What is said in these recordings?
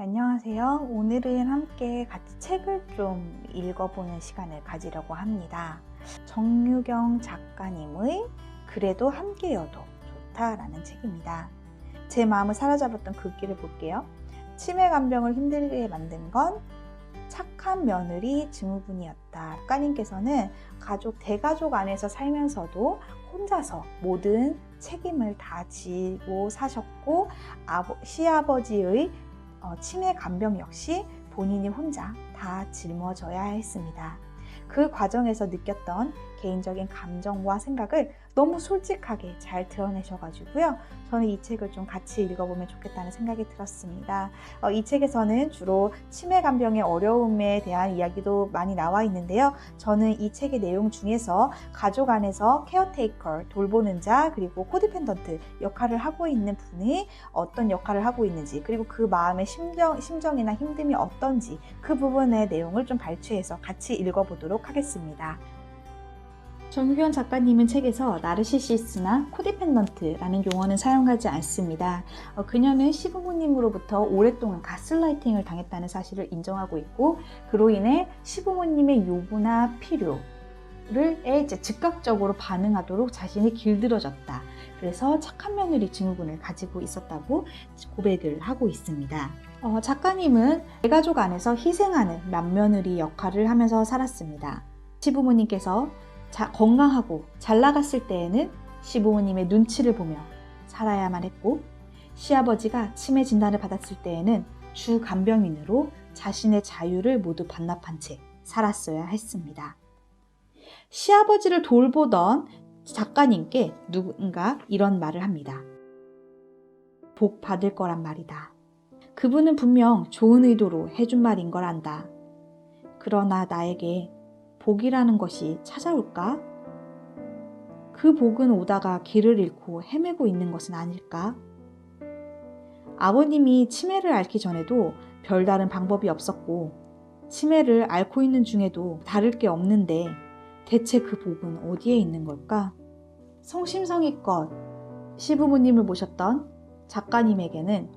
안녕하세요. 오늘은 함께 같이 책을 좀 읽어보는 시간을 가지려고 합니다. 정유경 작가님의 그래도 함께여도 좋다라는 책입니다. 제 마음을 사로잡았던 글귀를 볼게요. 치매 간병을 힘들게 만든 건 착한 며느리 증후군이었다. 작가님께서는 대가족 안에서 살면서도 혼자서 모든 책임을 다 지고 사셨고 시아버지의 치매 간병 역시 본인이 혼자 다 짊어져야 했습니다. 그 과정에서 느꼈던 개인적인 감정과 생각을 너무 솔직하게 잘 드러내셔가지고요. 저는 이 책을 좀 같이 읽어보면 좋겠다는 생각이 들었습니다. 이 책에서는 주로 치매 간병의 어려움에 대한 이야기도 많이 나와 있는데요. 저는 이 책의 내용 중에서 가족 안에서 케어테이커, 돌보는 자, 그리고 코디펜던트 역할을 하고 있는 분이 어떤 역할을 하고 있는지, 그리고 그 마음의 심정이나 힘듦이 어떤지 그 부분의 내용을 좀 발췌해서 같이 읽어보도록 하겠습니다. 정유경 작가님은 책에서 나르시시스나 코디펜던트라는 용어는 사용하지 않습니다. 그녀는 시부모님으로부터 오랫동안 가스라이팅을 당했다는 사실을 인정하고 있고, 그로 인해 시부모님의 요구나 필요에 즉각적으로 반응하도록 자신이 길들여졌다. 그래서 착한 며느리 증후군을 가지고 있었다고 고백을 하고 있습니다. 작가님은 대가족 안에서 희생하는 맏며느리 역할을 하면서 살았습니다. 시부모님께서 건강하고 잘 나갔을 때에는 시부모님의 눈치를 보며 살아야만 했고, 시아버지가 치매 진단을 받았을 때에는 주 간병인으로 자신의 자유를 모두 반납한 채 살았어야 했습니다. 시아버지를 돌보던 작가님께 누군가 이런 말을 합니다. 복 받을 거란 말이다. 그분은 분명 좋은 의도로 해준 말인 걸 안다. 그러나 나에게 복이라는 것이 찾아올까? 그 복은 오다가 길을 잃고 헤매고 있는 것은 아닐까? 아버님이 치매를 앓기 전에도 별다른 방법이 없었고, 치매를 앓고 있는 중에도 다를 게 없는데 대체 그 복은 어디에 있는 걸까? 성심성의껏 시부모님을 모셨던 작가님에게는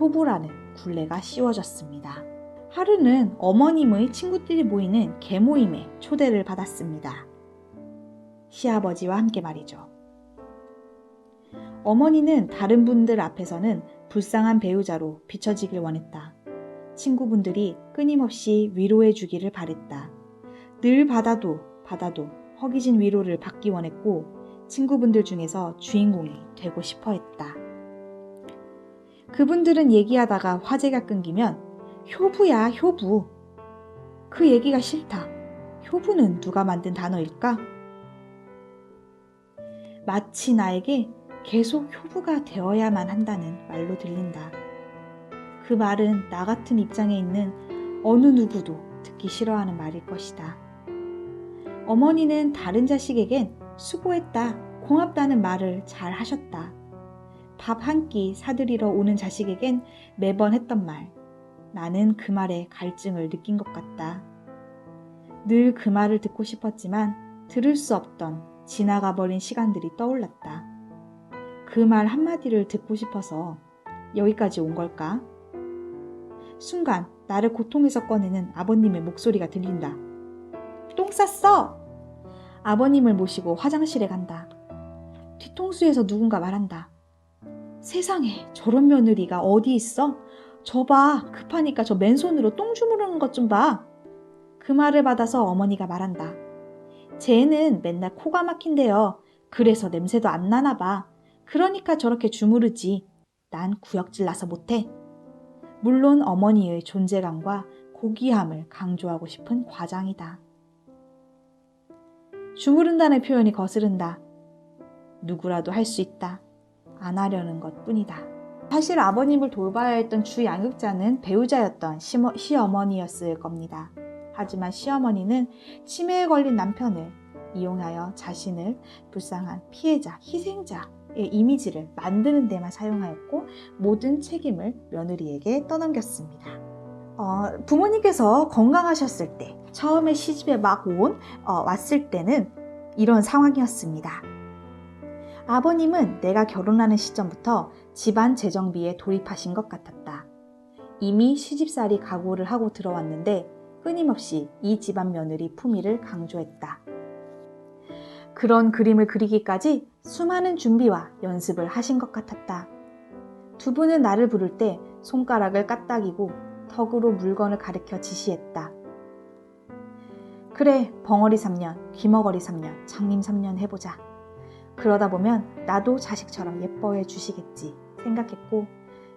효부라는 굴레가 씌워졌습니다. 하루는 어머님의 친구들이 모이는 개모임에 초대를 받았습니다. 시아버지와 함께 말이죠. 어머니는 다른 분들 앞에서는 불쌍한 배우자로 비춰지길 원했다. 친구분들이 끊임없이 위로해 주기를 바랬다. 늘 받아도 허기진 위로를 받기 원했고, 친구분들 중에서 주인공이 되고 싶어 했다. 그분들은 얘기하다가 화제가 끊기면 효부야, 효부. 그 얘기가 싫다. 효부는 누가 만든 단어일까? 마치 나에게 계속 효부가 되어야만 한다는 말로 들린다. 그 말은 나 같은 입장에 있는 어느 누구도 듣기 싫어하는 말일 것이다. 어머니는 다른 자식에겐 수고했다, 고맙다는 말을 잘 하셨다. 밥 한 끼 사들이러 오는 자식에겐 매번 했던 말. 나는 그 말에 갈증을 느낀 것 같다. 늘 그 말을 듣고 싶었지만 들을 수 없던 지나가 버린 시간들이 떠올랐다. 그 말 한마디를 듣고 싶어서 여기까지 온 걸까? 순간 나를 고통에서 꺼내는 아버님의 목소리가 들린다. 똥 쌌어! 아버님을 모시고 화장실에 간다. 뒤통수에서 누군가 말한다. 세상에, 저런 며느리가 어디 있어? 저 봐, 급하니까 저 맨손으로 똥 주무르는 것 좀 봐. 그 말을 받아서 어머니가 말한다. 쟤는 맨날 코가 막힌대요. 그래서 냄새도 안 나나 봐. 그러니까 저렇게 주무르지. 난 구역질 나서 못해. 물론 어머니의 존재감과 고귀함을 강조하고 싶은 과장이다. 주무른다는 표현이 거스른다. 누구라도 할 수 있다. 안 하려는 것뿐이다. 사실 아버님을 돌봐야 했던 주 양육자는 배우자였던 시어머니였을 겁니다. 하지만 시어머니는 치매에 걸린 남편을 이용하여 자신을 불쌍한 피해자, 희생자의 이미지를 만드는 데만 사용하였고, 모든 책임을 며느리에게 떠넘겼습니다. 부모님께서 건강하셨을 때, 처음에 시집에 막 왔을 때는 이런 상황이었습니다. 아버님은 내가 결혼하는 시점부터 집안 재정비에 돌입하신 것 같았다. 이미 시집살이 각오를 하고 들어왔는데 끊임없이 이 집안 며느리 품위를 강조했다. 그런 그림을 그리기까지 수많은 준비와 연습을 하신 것 같았다. 두 분은 나를 부를 때 손가락을 까딱이고 턱으로 물건을 가리켜 지시했다. 그래, 벙어리 3년, 귀머거리 3년, 장님 3년 해보자. 그러다 보면 나도 자식처럼 예뻐해 주시겠지 생각했고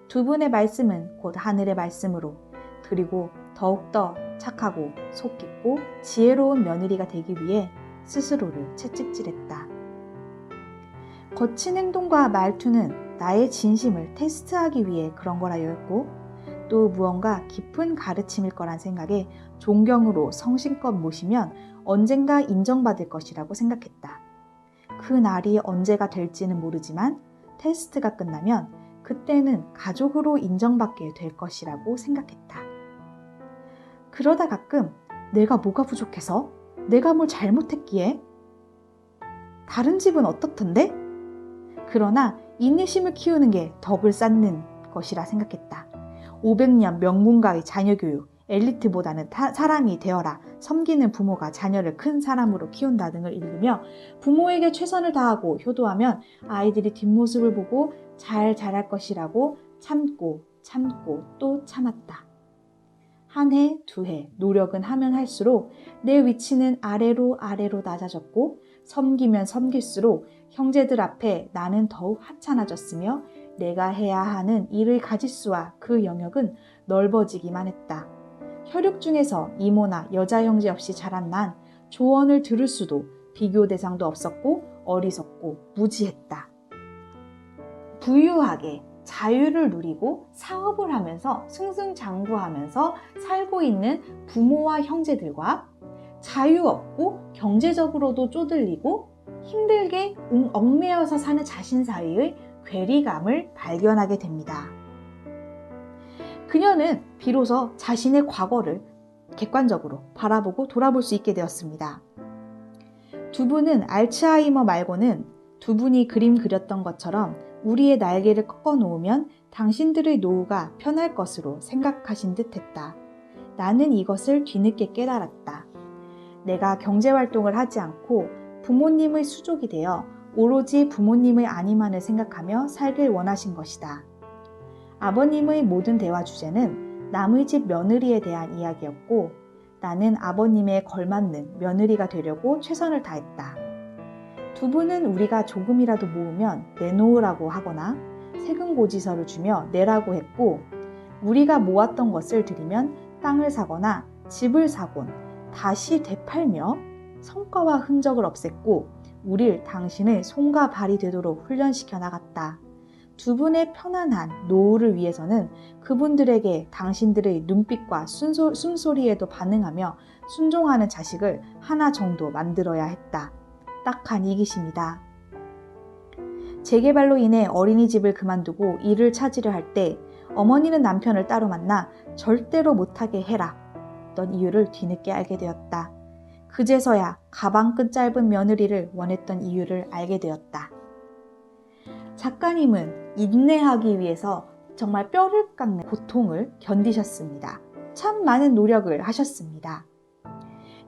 두 분의 말씀은 곧 하늘의 말씀으로 그리고 더욱더 착하고 속 깊고 지혜로운 며느리가 되기 위해 스스로를 채찍질했다. 거친 행동과 말투는 나의 진심을 테스트하기 위해 그런 거라였고 또 무언가 깊은 가르침일 거란 생각에 존경으로 성심껏 모시면 언젠가 인정받을 것이라고 생각했다. 그 날이 언제가 될지는 모르지만 테스트가 끝나면 그때는 가족으로 인정받게 될 것이라고 생각했다. 그러다 가끔 내가 뭐가 부족해서? 내가 뭘 잘못했기에? 다른 집은 어떻던데? 그러나 인내심을 키우는 게 덕을 쌓는 것이라 생각했다. 500년 명문가의 자녀교육, 엘리트보다는 사람이 되어라, 섬기는 부모가 자녀를 큰 사람으로 키운다 등을 읽으며 부모에게 최선을 다하고 효도하면 아이들이 뒷모습을 보고 잘 자랄 것이라고 참고 또 참았다. 한 해, 두 해, 노력은 하면 할수록 내 위치는 아래로 낮아졌고 섬기면 섬길수록 형제들 앞에 나는 더욱 하찮아졌으며 내가 해야 하는 일의 가짓수와 그 영역은 넓어지기만 했다. 혈육 중에서 이모나 여자 형제 없이 자란 난 조언을 들을 수도 비교 대상도 없었고 어리석고 무지했다. 부유하게 자유를 누리고 사업을 하면서 승승장구하면서 살고 있는 부모와 형제들과 자유 없고 경제적으로도 쪼들리고 힘들게 얽매여서 사는 자신 사이의 괴리감을 발견하게 됩니다. 그녀는 비로소 자신의 과거를 객관적으로 바라보고 돌아볼 수 있게 되었습니다. 두 분은 알츠하이머 말고는 두 분이 그림 그렸던 것처럼 우리의 날개를 꺾어 놓으면 당신들의 노후가 편할 것으로 생각하신 듯 했다. 나는 이것을 뒤늦게 깨달았다. 내가 경제활동을 하지 않고 부모님의 수족이 되어 오로지 부모님의 안위만을 생각하며 살길 원하신 것이다. 아버님의 모든 대화 주제는 남의 집 며느리에 대한 이야기였고 나는 아버님에 걸맞는 며느리가 되려고 최선을 다했다. 두 분은 우리가 조금이라도 모으면 내놓으라고 하거나 세금고지서를 주며 내라고 했고 우리가 모았던 것을 드리면 땅을 사거나 집을 사곤 다시 되팔며 성과와 흔적을 없앴고 우릴 당신의 손과 발이 되도록 훈련시켜 나갔다. 두 분의 편안한 노후를 위해서는 그분들에게 당신들의 눈빛과 숨소리에도 반응하며 순종하는 자식을 하나 정도 만들어야 했다. 딱한 이기심이다. 재개발로 인해 어린이집을 그만두고 일을 찾으려 할 때 어머니는 남편을 따로 만나 절대로 못하게 해라 던 이유를 뒤늦게 알게 되었다. 그제서야 가방끈 짧은 며느리를 원했던 이유를 알게 되었다. 작가님은 인내하기 위해서 정말 뼈를 깎는 고통을 견디셨습니다. 참 많은 노력을 하셨습니다.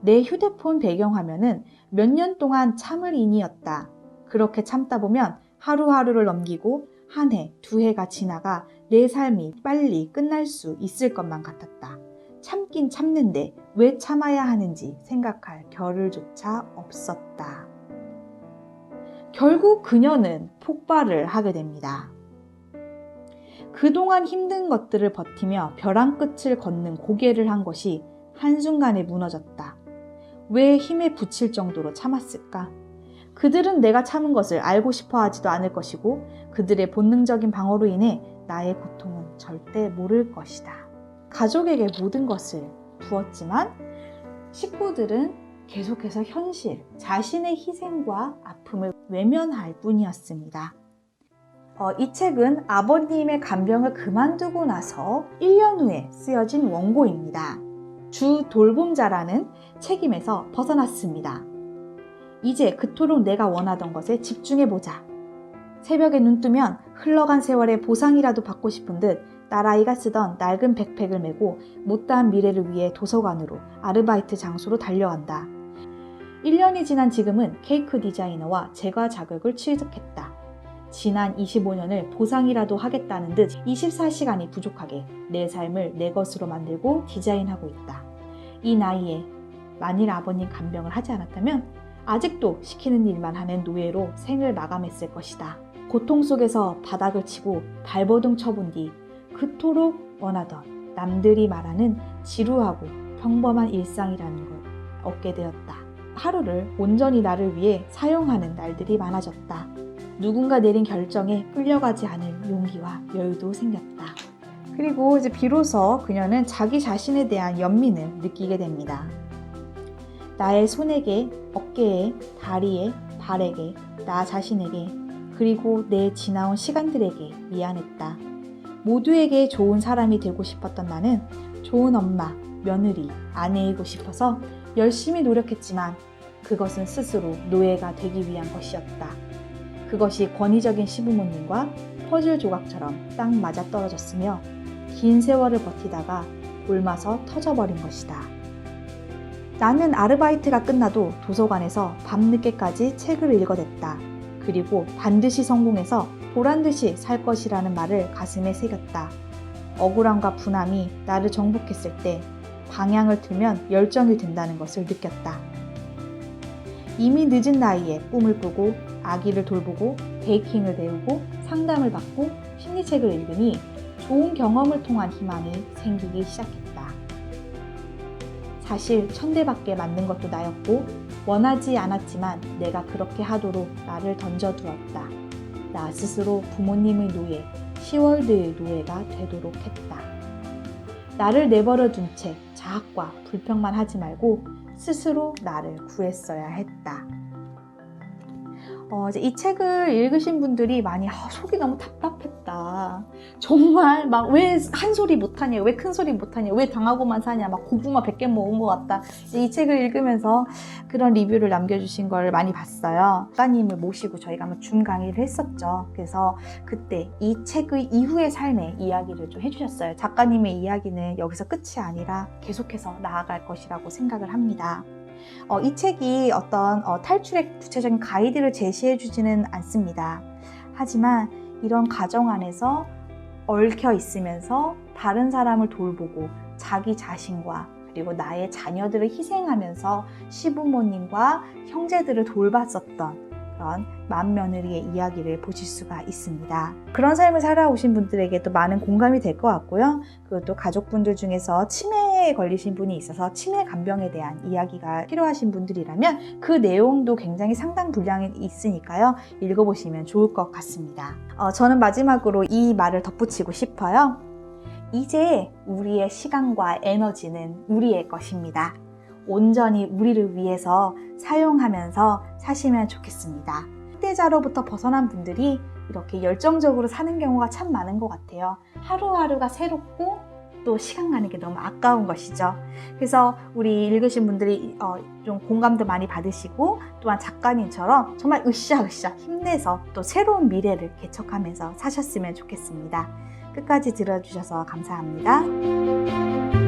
내 휴대폰 배경화면은 몇 년 동안 참을 인이었다. 그렇게 참다 보면 하루하루를 넘기고 한 해, 두 해가 지나가 내 삶이 빨리 끝날 수 있을 것만 같았다. 참긴 참는데 왜 참아야 하는지 생각할 겨를조차 없었다. 결국 그녀는 폭발을 하게 됩니다. 그동안 힘든 것들을 버티며 벼랑 끝을 걷는 고개를 한 것이 한순간에 무너졌다. 왜 힘에 부칠 정도로 참았을까? 그들은 내가 참은 것을 알고 싶어 하지도 않을 것이고 그들의 본능적인 방어로 인해 나의 고통은 절대 모를 것이다. 가족에게 모든 것을 부었지만 식구들은 계속해서 현실, 자신의 희생과 아픔을 외면할 뿐이었습니다. 이 책은 아버님의 간병을 그만두고 나서 1년 후에 쓰여진 원고입니다. 주 돌봄자라는 책임에서 벗어났습니다. 이제 그토록 내가 원하던 것에 집중해보자. 새벽에 눈 뜨면 흘러간 세월의 보상이라도 받고 싶은 듯 딸아이가 쓰던 낡은 백팩을 메고 못다한 미래를 위해 도서관으로 아르바이트 장소로 달려간다. 1년이 지난 지금은 케이크 디자이너와 제과 자격을 취득했다. 지난 25년을 보상이라도 하겠다는 듯 24시간이 부족하게 내 삶을 내 것으로 만들고 디자인하고 있다. 이 나이에 만일 아버님 간병을 하지 않았다면 아직도 시키는 일만 하는 노예로 생을 마감했을 것이다. 고통 속에서 바닥을 치고 발버둥 쳐본 뒤 그토록 원하던 남들이 말하는 지루하고 평범한 일상이라는 걸 얻게 되었다. 하루를 온전히 나를 위해 사용하는 날들이 많아졌다. 누군가 내린 결정에 끌려가지 않을 용기와 여유도 생겼다. 그리고 이제 비로소 그녀는 자기 자신에 대한 연민을 느끼게 됩니다. 나의 손에게, 어깨에, 다리에, 발에게, 나 자신에게, 그리고 내 지나온 시간들에게 미안했다. 모두에게 좋은 사람이 되고 싶었던 나는 좋은 엄마, 며느리, 아내이고 싶어서 열심히 노력했지만 그것은 스스로 노예가 되기 위한 것이었다. 그것이 권위적인 시부모님과 퍼즐 조각처럼 딱 맞아떨어졌으며 긴 세월을 버티다가 옮아서 터져버린 것이다. 나는 아르바이트가 끝나도 도서관에서 밤늦게까지 책을 읽어댔다. 그리고 반드시 성공해서 보란듯이 살 것이라는 말을 가슴에 새겼다. 억울함과 분함이 나를 정복했을 때 방향을 틀면 열정이 된다는 것을 느꼈다. 이미 늦은 나이에 꿈을 꾸고 아기를 돌보고 베이킹을 배우고 상담을 받고 심리책을 읽으니 좋은 경험을 통한 희망이 생기기 시작했다. 사실 천대받게 만든 것도 나였고 원하지 않았지만 내가 그렇게 하도록 나를 던져두었다. 나 스스로 부모님의 노예, 시월드의 노예가 되도록 했다. 나를 내버려 둔 채 자학과 불평만 하지 말고 스스로 나를 구했어야 했다. 이제 이 책을 읽으신 분들이 많이 속이 너무 답답했다. 정말 막 왜 한 소리 못하냐, 왜 큰 소리 못하냐, 왜 당하고만 사냐, 막 고구마 100개 먹은 것 같다. 이 책을 읽으면서 그런 리뷰를 남겨주신 걸 많이 봤어요. 작가님을 모시고 저희가 한번 줌 강의를 했었죠. 그래서 그때 이 책의 이후의 삶의 이야기를 좀 해주셨어요. 작가님의 이야기는 여기서 끝이 아니라 계속해서 나아갈 것이라고 생각을 합니다. 이 책이 어떤 탈출의 구체적인 가이드를 제시해주지는 않습니다. 하지만 이런 가정 안에서 얽혀 있으면서 다른 사람을 돌보고 자기 자신과 그리고 나의 자녀들을 희생하면서 시부모님과 형제들을 돌봤었던 그런 맏며느리의 이야기를 보실 수가 있습니다. 그런 삶을 살아오신 분들에게도 많은 공감이 될 것 같고요. 그리고 또 가족분들 중에서 치매에 걸리신 분이 있어서 치매 간병에 대한 이야기가 필요하신 분들이라면 그 내용도 굉장히 상당 분량이 있으니까요. 읽어보시면 좋을 것 같습니다. 저는 마지막으로 이 말을 덧붙이고 싶어요. 이제 우리의 시간과 에너지는 우리의 것입니다. 온전히 우리를 위해서 사용하면서 사시면 좋겠습니다. 학대자로부터 벗어난 분들이 이렇게 열정적으로 사는 경우가 참 많은 것 같아요. 하루하루가 새롭고 또 시간 가는 게 너무 아까운 것이죠. 그래서 우리 읽으신 분들이 좀 공감도 많이 받으시고 또한 작가님처럼 정말 으쌰으쌰 힘내서 또 새로운 미래를 개척하면서 사셨으면 좋겠습니다. 끝까지 들어주셔서 감사합니다.